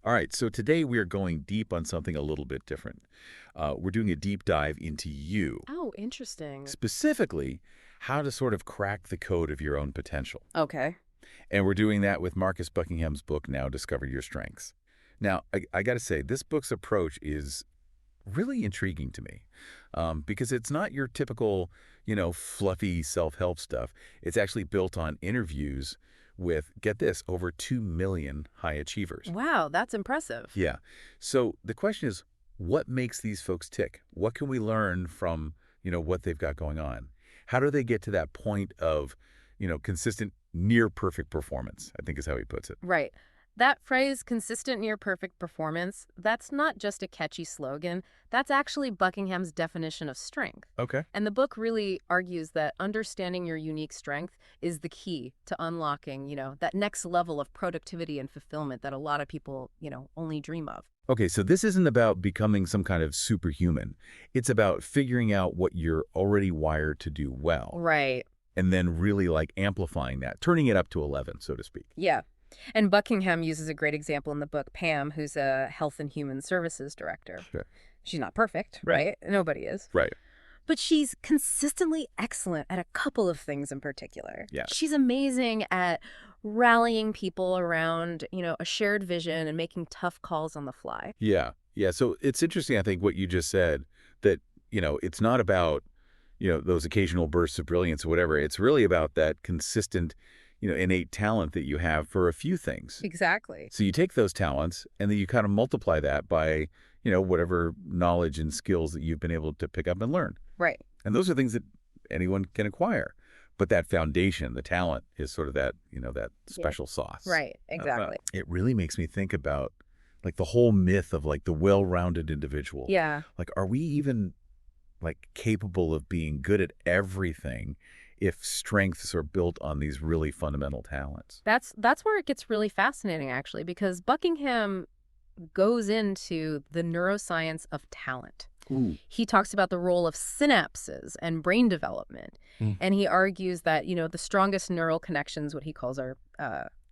All right, so today we are going deep on something a little bit different. We're doing a deep dive into you, Oh, interesting. specifically how to sort of crack the code of your own potential. Okay. And we're doing that with Marcus Buckingham's book, Now Discover Your Strengths. Now, I got to say, this book's approach is really intriguing to me because it's not your typical, fluffy self-help stuff. It's actually built on interviews with, get this, over 2 million high achievers. Wow, that's impressive. Yeah. So the question is, what makes these folks tick? What can we learn from, what they've got going on? How do they get to that point of, consistent, near perfect performance, I think is how he puts it. Right. That phrase, consistent near perfect performance, that's not just a catchy slogan. That's actually Buckingham's definition of strength. Okay. And the book really argues that understanding your unique strength is the key to unlocking, that next level of productivity and fulfillment that a lot of people, only dream of. Okay, so this isn't about becoming some kind of superhuman. It's about figuring out what you're already wired to do well, Right. and then really like amplifying that, turning it up to 11, so to speak. Yeah. And Buckingham uses a great example in the book, Pam, who's a health and human services director. Sure. She's not perfect, Right. right? Nobody is. Right. But she's consistently excellent at a couple of things in particular. Yeah. She's amazing at rallying people around, a shared vision and making tough calls on the fly. Yeah. Yeah. So it's interesting, I think, what you just said, that, it's not about, those occasional bursts of brilliance or whatever. It's really about that consistent, innate talent that you have for a few things. Exactly. So you take those talents and then you kind of multiply that by, whatever knowledge and skills that you've been able to pick up and learn. Right. And those are things that anyone can acquire. But that foundation, the talent, is sort of that, that special sauce. Right. Exactly. It really makes me think about like the whole myth of like the well-rounded individual. Yeah. Like, are we even like capable of being good at everything if strengths are built on these really fundamental talents? That's where it gets really fascinating, actually, because Buckingham goes into the neuroscience of talent. Ooh. He talks about the role of synapses and brain development. And he argues that, the strongest neural connections, what he calls are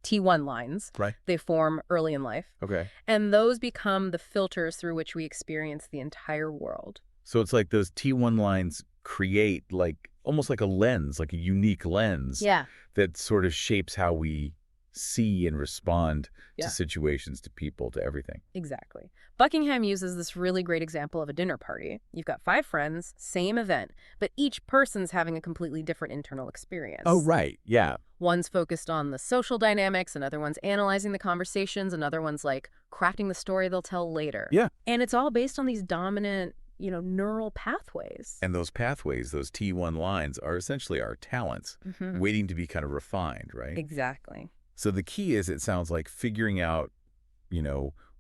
T1 lines, Right. they form early in life. Okay. And those become the filters through which we experience the entire world. So it's like those T1 lines create like almost like a lens, like a unique lens Yeah. that sort of shapes how we see and respond Yeah. to situations, to people, to everything. Exactly. Buckingham uses this really great example of a dinner party. You've got 5 friends, same event, but each person's having a completely different internal experience. Oh, right. Yeah. One's focused on the social dynamics, another one's analyzing the conversations, another one's like crafting the story they'll tell later. Yeah. And it's all based on these dominant, neural pathways. And those pathways, those T1 lines, are essentially our talents Mhm. waiting to be kind of refined, right? Exactly. So the key is, it sounds like, figuring out,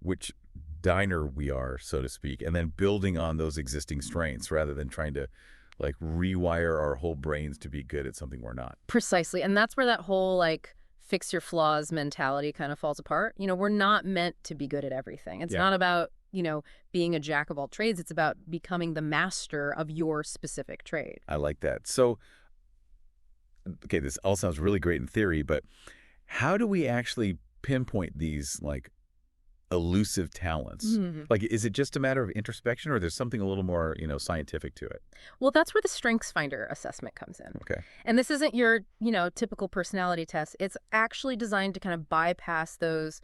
which diner we are, so to speak, and then building on those existing strengths rather than trying to like rewire our whole brains to be good at something we're not. Precisely. And that's where that whole like fix your flaws mentality kind of falls apart. We're not meant to be good at everything. It's Yeah. not about, being a jack of all trades. It's about becoming the master of your specific trade. I like that. So, okay, this all sounds really great in theory, but how do we actually pinpoint these like elusive talents? Mhm. Like, is it just a matter of introspection, or there's something a little more, scientific to it? Well, that's where the Strengths Finder assessment comes in. Okay. And this isn't your, typical personality test. It's actually designed to kind of bypass those,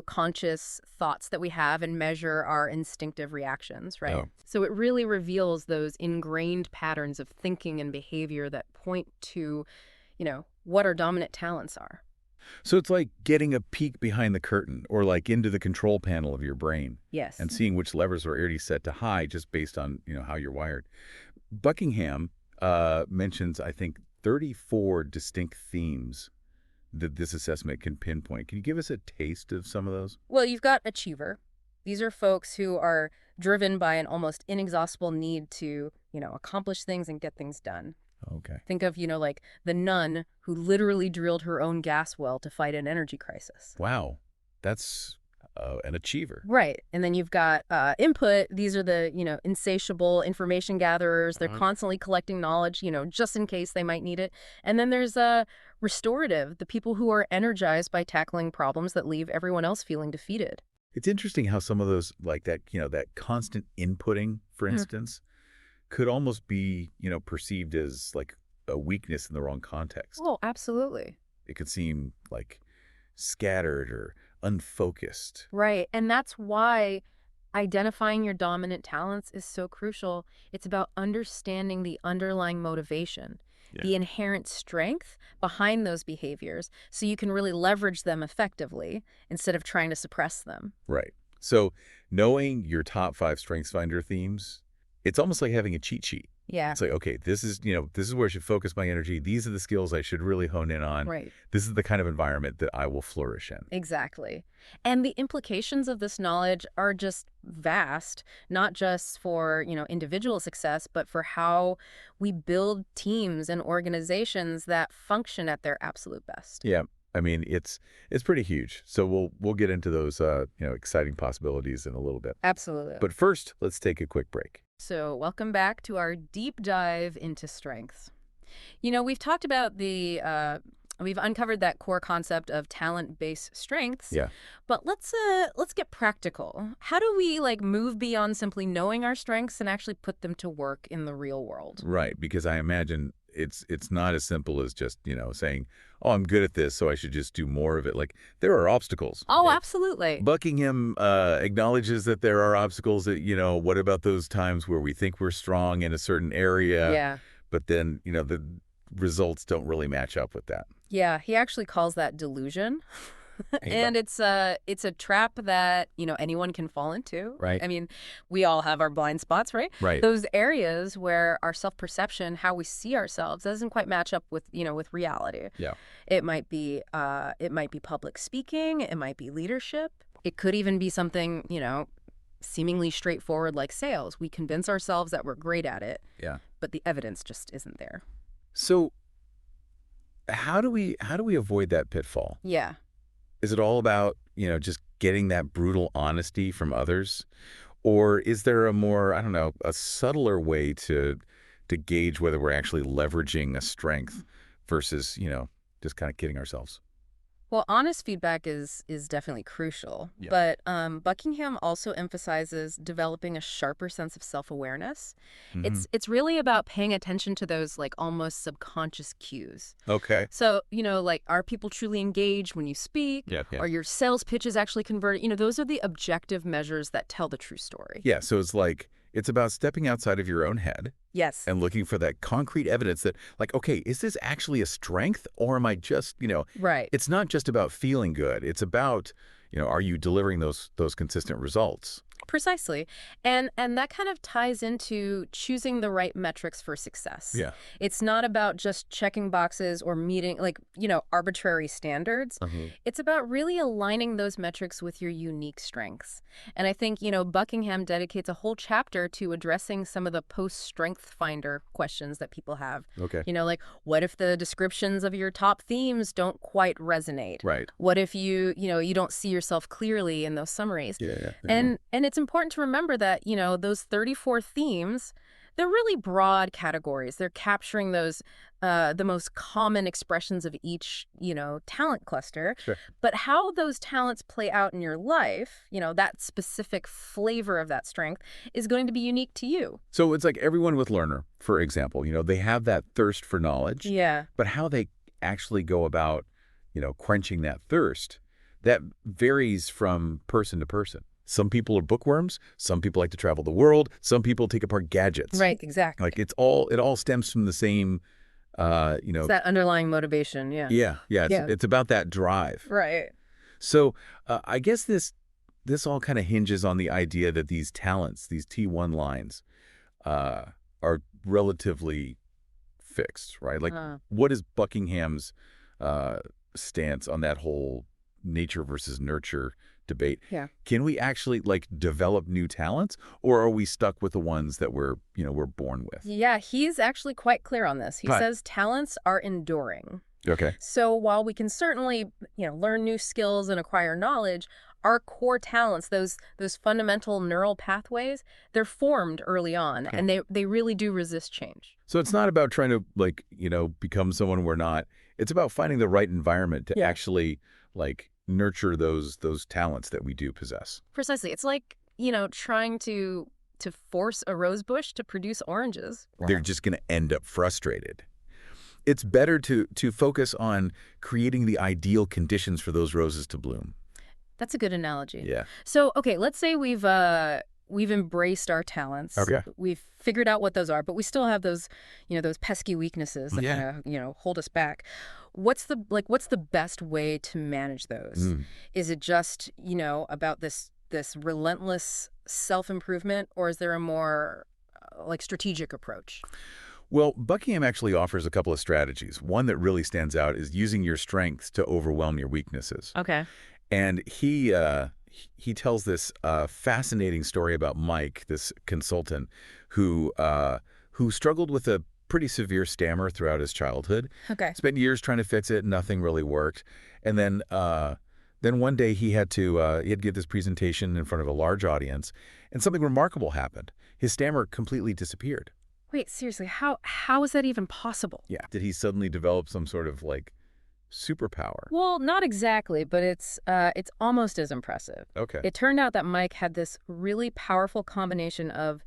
conscious thoughts that we have and measure our instinctive reactions, right? Oh. So it really reveals those ingrained patterns of thinking and behavior that point to, what our dominant talents are. So it's like getting a peek behind the curtain, or like into the control panel of your brain, Yes. and seeing which levers are already set to high just based on, how you're wired. Buckingham mentions, I think, 34 distinct themes that this assessment can pinpoint. Can you give us a taste of some of those? Well, you've got achiever. These are folks who are driven by an almost inexhaustible need to, accomplish things and get things done. Okay. Think of, like the nun who literally drilled her own gas well to fight an energy crisis. Wow. That's an achiever. Right. And then you've got input. These are the, insatiable information gatherers. They're constantly collecting knowledge, just in case they might need it. And then there's restorative, the people who are energized by tackling problems that leave everyone else feeling defeated. It's interesting how some of those, like that, that constant inputting, for Mhm. instance, could almost be, perceived as like a weakness in the wrong context. Oh, absolutely. It could seem like scattered or unfocused. Right. And that's why identifying your dominant talents is so crucial. It's about understanding the underlying motivation, Yeah. the inherent strength behind those behaviors, so you can really leverage them effectively instead of trying to suppress them. Right. So knowing your top 5 StrengthsFinder themes, it's almost like having a cheat sheet. Yeah. It's like, okay, this is where I should focus my energy. These are the skills I should really hone in on. Right. This is the kind of environment that I will flourish in. Exactly. And the implications of this knowledge are just vast, not just for, individual success, but for how we build teams and organizations that function at their absolute best. Yeah. I mean, it's pretty huge. So we'll get into those exciting possibilities in a little bit. Absolutely. But first, let's take a quick break. So, welcome back to our deep dive into strengths. We've talked about we've uncovered that core concept of talent-based strengths. Yeah. But let's get practical. How do we move beyond simply knowing our strengths and actually put them to work in the real world? Right, because I imagine it's not as simple as just, saying, "Oh, I'm good at this, so I should just do more of it." Like there are obstacles. Oh, Right? absolutely. Buckingham acknowledges that there are obstacles that, what about those times where we think we're strong in a certain area, Yeah. but then, the results don't really match up with that. Yeah, he actually calls that delusion. Hey, And it's a trap that, anyone can fall into. Right. I mean, we all have our blind spots, right? Right. Those areas where our self-perception, how we see ourselves, doesn't quite match up with, with reality. Yeah. It might be public speaking, it might be leadership. It could even be something, seemingly straightforward like sales. We convince ourselves that we're great at it, Yeah. but the evidence just isn't there. So how do we avoid that pitfall? Yeah. Is it all about, just getting that brutal honesty from others? Or is there a more, I don't know, a subtler way to gauge whether we're actually leveraging a strength versus, just kind of kidding ourselves? Well, honest feedback is definitely crucial, Yeah. but Buckingham also emphasizes developing a sharper sense of self-awareness. Mhm. It's really about paying attention to those almost subconscious cues. Okay. So, are people truly engaged when you speak? Yeah. Are your sales pitches actually converted? Those are the objective measures that tell the true story. Yeah. So it's about stepping outside of your own head Yes. and looking for that concrete evidence that, like, okay, is this actually a strength, or am I just, Right. it's not just about feeling good. It's about, are you delivering those consistent results? Precisely. And that kind of ties into choosing the right metrics for success. Yeah. It's not about just checking boxes or meeting arbitrary standards. It's about really aligning those metrics with your unique strengths. And I think, Buckingham dedicates a whole chapter to addressing some of the post-strength finder questions that people have. Okay. What if the descriptions of your top themes don't quite resonate? Right. What if you don't see yourself clearly in those summaries? Yeah. And it's important to remember that, those 34 themes, they're really broad categories. They're capturing those, the most common expressions of each, talent cluster. Sure. But how those talents play out in your life, that specific flavor of that strength is going to be unique to you. So it's like everyone with Learner, for example, they have that thirst for knowledge, Yeah. but how they actually go about, quenching that thirst, that varies from person to person. Some people are bookworms. Some people like to travel the world. Some people take apart gadgets. Right, exactly. Like it all stems from the same, It's that underlying motivation, yeah. Yeah. Yeah. It's about that drive. Right. So I guess this all kind of hinges on the idea that these talents, these T1 lines, are relatively fixed, right? Like, what is Buckingham's stance on that whole nature versus nurture debate? Yeah. Can we actually develop new talents, or are we stuck with the ones that we're born with? Yeah, he's actually quite clear on this. He Right. says talents are enduring. Okay. So while we can certainly, learn new skills and acquire knowledge, our core talents, those fundamental neural pathways, they're formed early on, and they really do resist change. So it's not about trying to become someone we're not. It's about finding the right environment to Yeah. actually nurture those talents that we do possess. Precisely. It's like, trying to force a rose bush to produce oranges. They're just going to end up frustrated. It's better to focus on creating the ideal conditions for those roses to bloom. That's a good analogy. Yeah. So, okay, let's say we've embraced our talents. Okay. We've figured out what those are, but we still have those, those pesky weaknesses that Yeah. kind of, hold us back. What's the best way to manage those? Is it just, about this relentless self-improvement, or is there a more strategic approach? Well, Buckingham actually offers a couple of strategies. One that really stands out is using your strengths to overwhelm your weaknesses. Okay. And he tells this fascinating story about Mike, this consultant, who struggled with a pretty severe stammer throughout his childhood. Okay. Spent years trying to fix it, nothing really worked. And then one day he had to give this presentation in front of a large audience, and something remarkable happened. His stammer completely disappeared. Wait, seriously, how is that even possible? Yeah. Did he suddenly develop some sort of superpower? Well, not exactly, but it's almost as impressive. Okay. It turned out that Mike had this really powerful combination of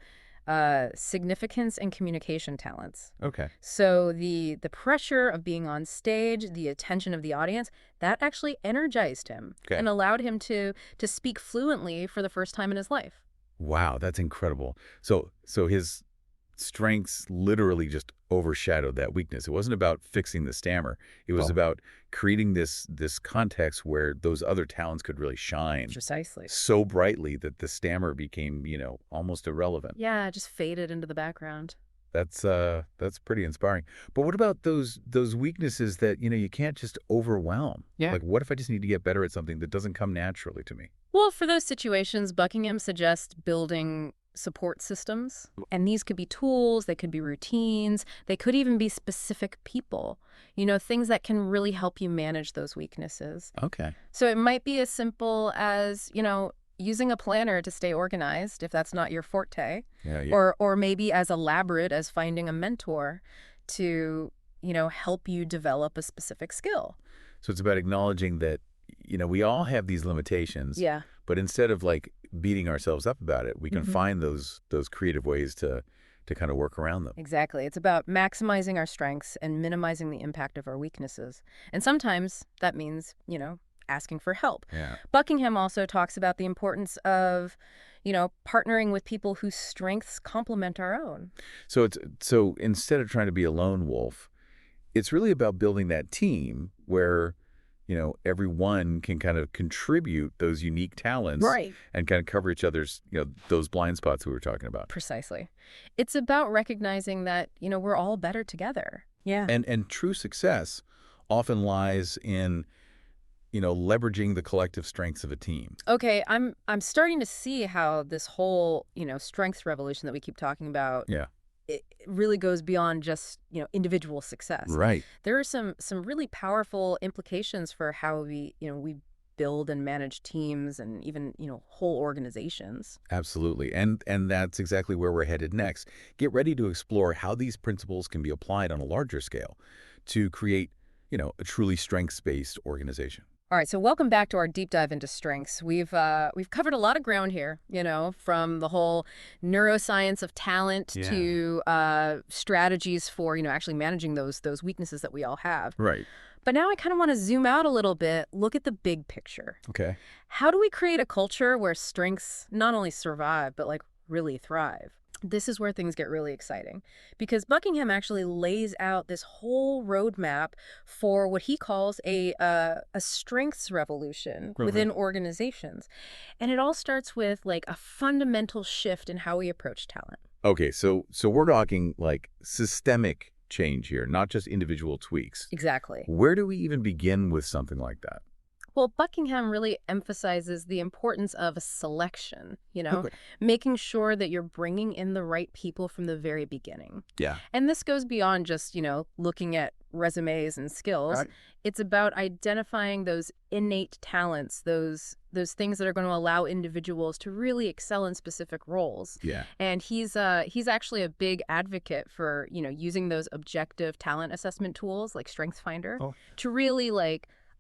significance and communication talents. Okay. So the pressure of being on stage, the attention of the audience, that actually energized him and allowed him to speak fluently for the first time in his life. Wow, that's incredible. So his strengths literally just overshadowed that weakness. It wasn't about fixing the stammer. It was about creating this context where those other talents could really shine. Precisely. So brightly that the stammer became, almost irrelevant. Yeah, just faded into the background. That's pretty inspiring. But what about those weaknesses that, you can't just overwhelm? Yeah. Like, what if I just need to get better at something that doesn't come naturally to me? Well, for those situations, Buckingham suggests building support systems. And these could be tools, they could be routines, they could even be specific people, things that can really help you manage those weaknesses. Okay. So it might be as simple as, using a planner to stay organized, if that's not your forte, Yeah. or maybe as elaborate as finding a mentor to, help you develop a specific skill. So it's about acknowledging that, we all have these limitations. Yeah. But instead of beating ourselves up about it, we can find those creative ways to kind of work around them. Exactly. It's about maximizing our strengths and minimizing the impact of our weaknesses. And sometimes that means, asking for help. Yeah. Buckingham also talks about the importance of, partnering with people whose strengths complement our own. So instead of trying to be a lone wolf, it's really about building that team where everyone can kind of contribute those unique talents and kind of cover each other's, those blind spots we were talking about. Precisely. It's about recognizing that, we're all better together. Yeah. And true success often lies in, leveraging the collective strengths of a team. Okay, I'm starting to see how this whole, strengths revolution that we keep talking about it really goes beyond just, individual success. Right. There are some really powerful implications for how we build and manage teams and even, whole organizations. Absolutely. And that's exactly where we're headed next. Get ready to explore how these principles can be applied on a larger scale to create, a truly strengths-based organization. All right, so welcome back to our deep dive into strengths. We've covered a lot of ground here, from the whole neuroscience of talent to strategies for, actually managing those weaknesses that we all have. Right. But now I kind of want to zoom out a little bit, look at the big picture. Okay. How do we create a culture where strengths not only survive, but really thrive? This is where things get really exciting because Buckingham actually lays out this whole roadmap for what he calls a strengths revolution within organizations. And it all starts with a fundamental shift in how we approach talent. Okay, so we're talking systemic change here, not just individual tweaks. Exactly. Where do we even begin with something like that? Well, Buckingham really emphasizes the importance of selection, making sure that you're bringing in the right people from the very beginning. Yeah. And this goes beyond just, looking at resumes and skills. Right. It's about identifying those innate talents, those things that are going to allow individuals to really excel in specific roles. Yeah. And he's actually a big advocate for, using those objective talent assessment tools like StrengthsFinder to really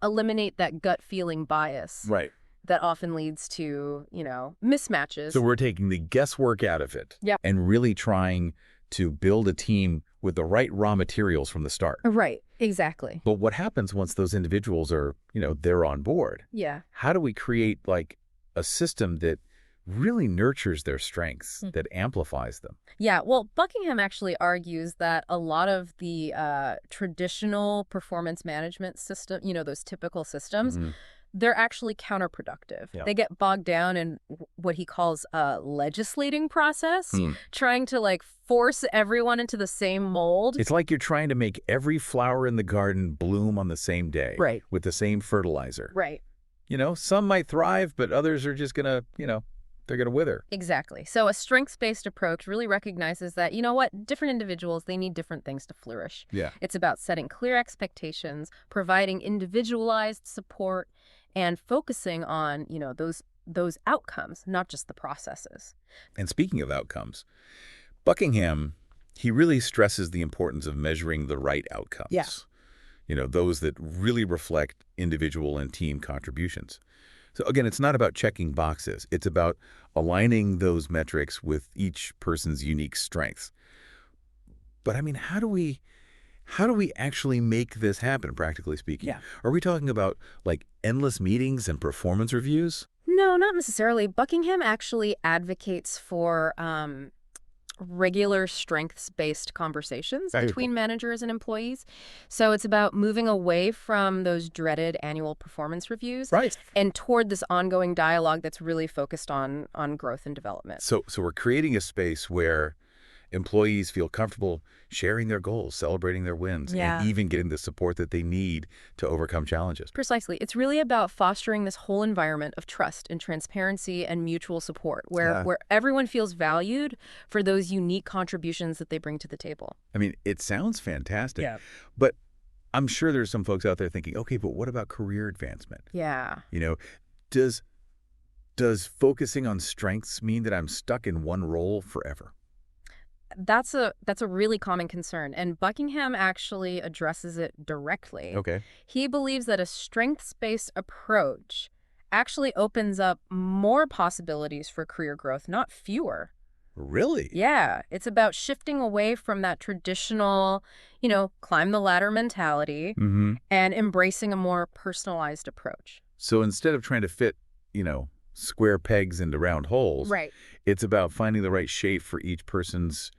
eliminate that gut feeling bias Right. that often leads to, mismatches. So we're taking the guesswork out of it. Yeah. And really trying to build a team with the right raw materials from the start. Right, exactly. But what happens once those individuals are, they're on board? Yeah. How do we create like a system that really nurtures their strengths, that amplifies them? Yeah, well, Buckingham actually argues that a lot of the traditional performance management system, those typical systems, they're actually counterproductive. Yeah. They get bogged down in what he calls a legislating process, trying to like force everyone into the same mold. It's like you're trying to make every flower in the garden bloom on the same day. Right. With the same fertilizer. Right. Some might thrive, but others are just going to, they're going to wither. Exactly. So a strengths-based approach really recognizes that, different individuals, they need different things to flourish. Yeah. It's about setting clear expectations, providing individualized support, and focusing on, those outcomes, not just the processes. And speaking of outcomes, Buckingham, he really stresses the importance of measuring the right outcomes. Yeah. Those that really reflect individual and team contributions. So again, it's not about checking boxes. It's about aligning those metrics with each person's unique strengths. But I mean, how do we actually make this happen, practically speaking? Yeah. Are we talking about like endless meetings and performance reviews? No, not necessarily. Buckingham actually advocates for regular strengths-based conversations between managers and employees. So it's about moving away from those dreaded annual performance reviews, Right. and toward this ongoing dialogue that's really focused on growth and development. So we're creating a space where employees feel comfortable sharing their goals, celebrating their wins, and even getting the support that they need to overcome challenges. Precisely. It's really about fostering this whole environment of trust and transparency and mutual support where everyone feels valued for those unique contributions that they bring to the table. I mean, it sounds fantastic. Yeah. But I'm sure there's some folks out there thinking, okay, but what about career advancement? Yeah. Does focusing on strengths mean that I'm stuck in one role forever? That's a really common concern, and Buckingham actually addresses it directly. Okay. He believes that a strengths-based approach actually opens up more possibilities for career growth, not fewer. Really? Yeah, it's about shifting away from that traditional, climb the ladder mentality and embracing a more personalized approach. So instead of trying to fit, square pegs into round holes, Right. it's about finding the right shape for each person's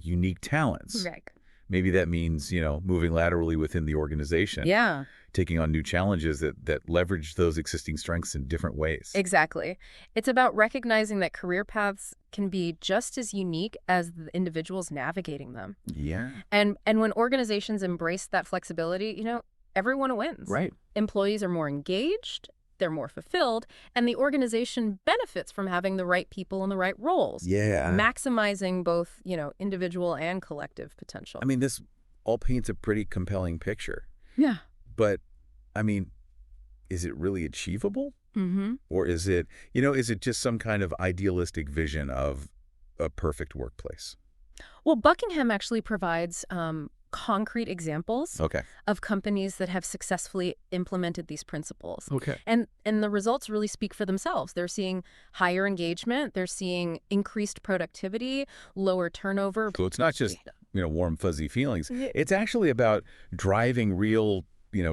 unique talents. Right. Maybe that means, moving laterally within the organization. Yeah. Taking on new challenges that leverage those existing strengths in different ways. Exactly. It's about recognizing that career paths can be just as unique as the individuals navigating them. Yeah. And when organizations embrace that flexibility, everyone wins. Right. Employees are more engaged, they're more fulfilled, and the organization benefits from having the right people in the right roles. Yeah. Maximizing both, individual and collective potential. I mean, this all paints a pretty compelling picture. Yeah. But, I mean, is it really achievable? Or is it just some kind of idealistic vision of a perfect workplace? Well, Buckingham actually provides concrete examples Okay. of companies that have successfully implemented these principles. Okay. And the results really speak for themselves. They're seeing higher engagement, they're seeing increased productivity, lower turnover. So it's not just, warm, fuzzy feelings. It's actually about driving real,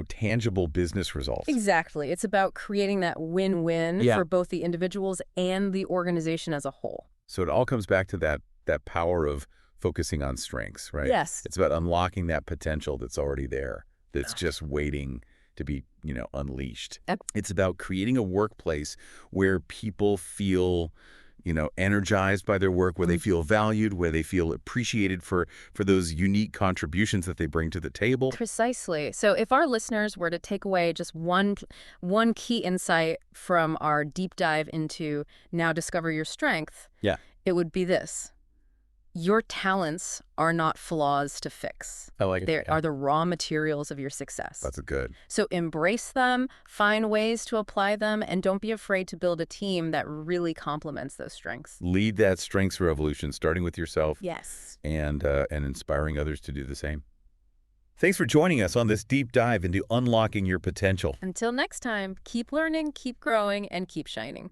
tangible business results. Exactly. It's about creating that win-win for both the individuals and the organization as a whole. So it all comes back to that power of focusing on strengths, right? Yes. It's about unlocking that potential that's already there, that's just waiting to be, unleashed. It's about creating a workplace where people feel, energized by their work, where they feel valued, where they feel appreciated for those unique contributions that they bring to the table. Precisely. So if our listeners were to take away just one key insight from our deep dive into Now Discover Your Strength, it would be this. Your talents are not flaws to fix. I like it. They are the raw materials of your success. That's good. So embrace them, find ways to apply them, and don't be afraid to build a team that really complements those strengths. Lead that strengths revolution, starting with yourself. Yes. And inspiring others to do the same. Thanks for joining us on this deep dive into unlocking your potential. Until next time, keep learning, keep growing, and keep shining.